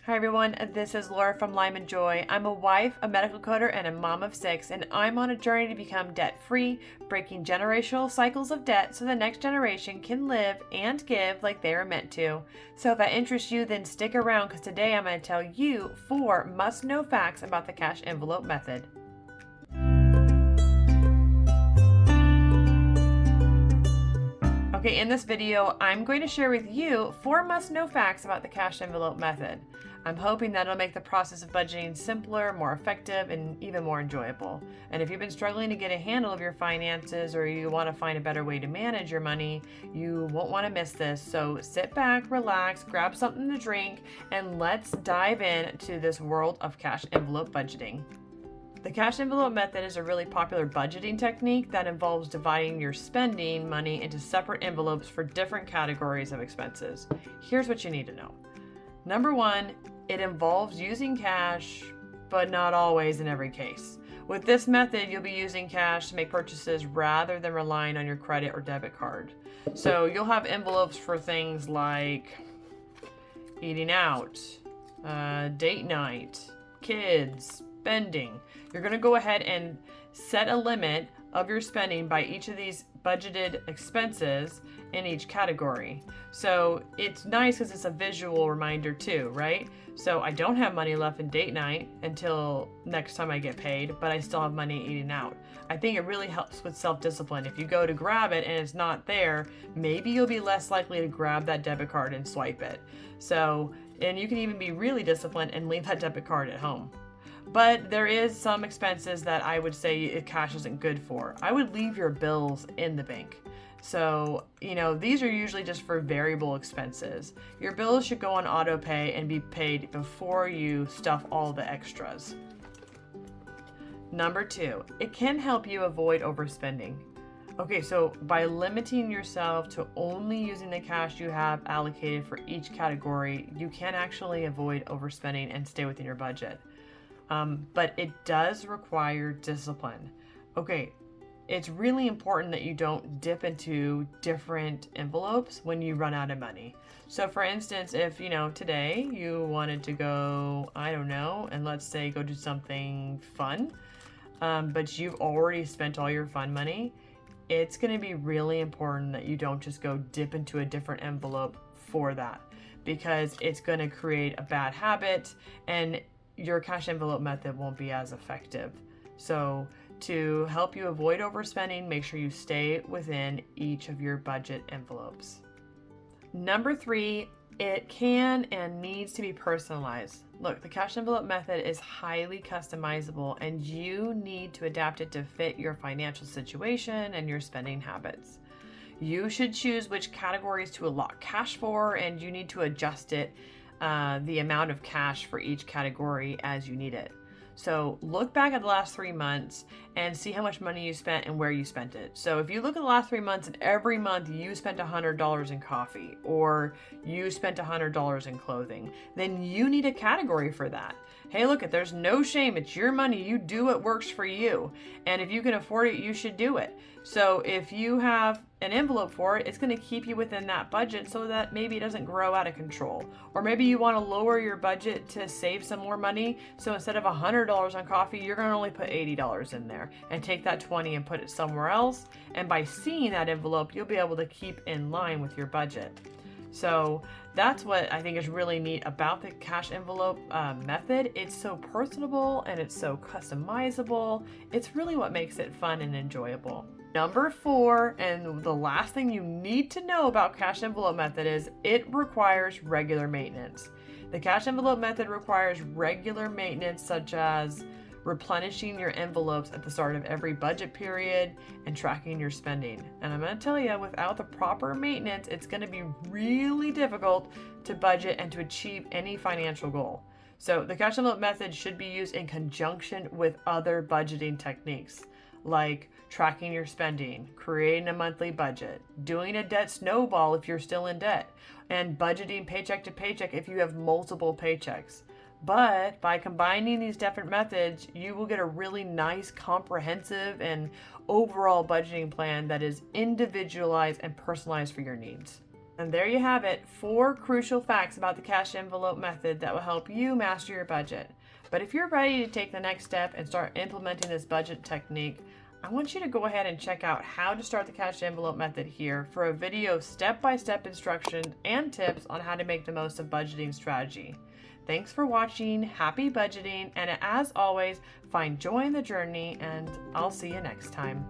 Hi everyone, this is Laura from Lime and Joy. I'm a wife, a medical coder, and a mom of 6, and I'm on a journey to become debt-free, breaking generational cycles of debt so the next generation can live and give like they are meant to. So if that interests you, then stick around because today I'm going to tell you 4 must-know facts about the cash envelope method. Okay, in this video, I'm going to share with you 4 must-know facts about the cash envelope method. I'm hoping that it'll make the process of budgeting simpler, more effective, and even more enjoyable. And if you've been struggling to get a handle of your finances or you want to find a better way to manage your money, you won't want to miss this. So sit back, relax, grab something to drink, and let's dive into this world of cash envelope budgeting. The cash envelope method is a really popular budgeting technique that involves dividing your spending money into separate envelopes for different categories of expenses. Here's what you need to know. Number 1, it involves using cash, but not always in every case. With this method, you'll be using cash to make purchases rather than relying on your credit or debit card. So you'll have envelopes for things like eating out, date night, kids, spending. You're going to go ahead and set a limit of your spending by each of these budgeted expenses in each category. So it's nice because it's a visual reminder too, right? So I don't have money left in date night until next time I get paid, but I still have money eating out. I think it really helps with self-discipline. If you go to grab it and it's not there, maybe you'll be less likely to grab that debit card and swipe it. So, and you can even be really disciplined and leave that debit card at home. But there is some expenses that I would say cash isn't good for. I would leave your bills in the bank. So, these are usually just for variable expenses. Your bills should go on auto pay and be paid before you stuff all the extras. Number 2, it can help you avoid overspending. Okay, so by limiting yourself to only using the cash you have allocated for each category, you can actually avoid overspending and stay within your budget. But it does require discipline. Okay, it's really important that you don't dip into different envelopes when you run out of money. So for instance, if, today you wanted to go, and let's say go do something fun, but you've already spent all your fun money, it's going to be really important that you don't just go dip into a different envelope for that, because it's going to create a bad habit and your cash envelope method won't be as effective. So to help you avoid overspending, make sure you stay within each of your budget envelopes. Number 3, it can and needs to be personalized. Look, the cash envelope method is highly customizable and you need to adapt it to fit your financial situation and your spending habits. You should choose which categories to allot cash for, and you need to adjust it the amount of cash for each category as you need it. So look back at the last 3 months and see how much money you spent and where you spent it. So if you look at the last 3 months and every month you spent $100 in coffee or you spent $100 in clothing, then you need a category for that. Hey, look, there's no shame. It's your money. You do what works for you. And if you can afford it, you should do it. So if you have an envelope for it, it's going to keep you within that budget so that maybe it doesn't grow out of control. Or maybe you want to lower your budget to save some more money. So instead of $100 on coffee, you're going to only put $80 in there and take that $20 and put it somewhere else. And by seeing that envelope, you'll be able to keep in line with your budget. So that's what I think is really neat about the cash envelope method. It's so personable and it's so customizable. It's really what makes it fun and enjoyable. Number 4, and the last thing you need to know about cash envelope method is it requires regular maintenance. The cash envelope method requires regular maintenance, such as replenishing your envelopes at the start of every budget period and tracking your spending. And I'm going to tell you, without the proper maintenance, it's going to be really difficult to budget and to achieve any financial goal. So the cash envelope method should be used in conjunction with other budgeting techniques, like tracking your spending, creating a monthly budget, doing a debt snowball if you're still in debt, and budgeting paycheck to paycheck if you have multiple paychecks. But by combining these different methods, you will get a really nice, comprehensive, and overall budgeting plan that is individualized and personalized for your needs. And there you have it, 4 crucial facts about the cash envelope method that will help you master your budget. But if you're ready to take the next step and start implementing this budget technique, I want you to go ahead and check out how to start the cash envelope method here for a video of step-by-step instructions and tips on how to make the most of budgeting strategy. Thanks for watching, happy budgeting, and as always, find joy in the journey, and I'll see you next time.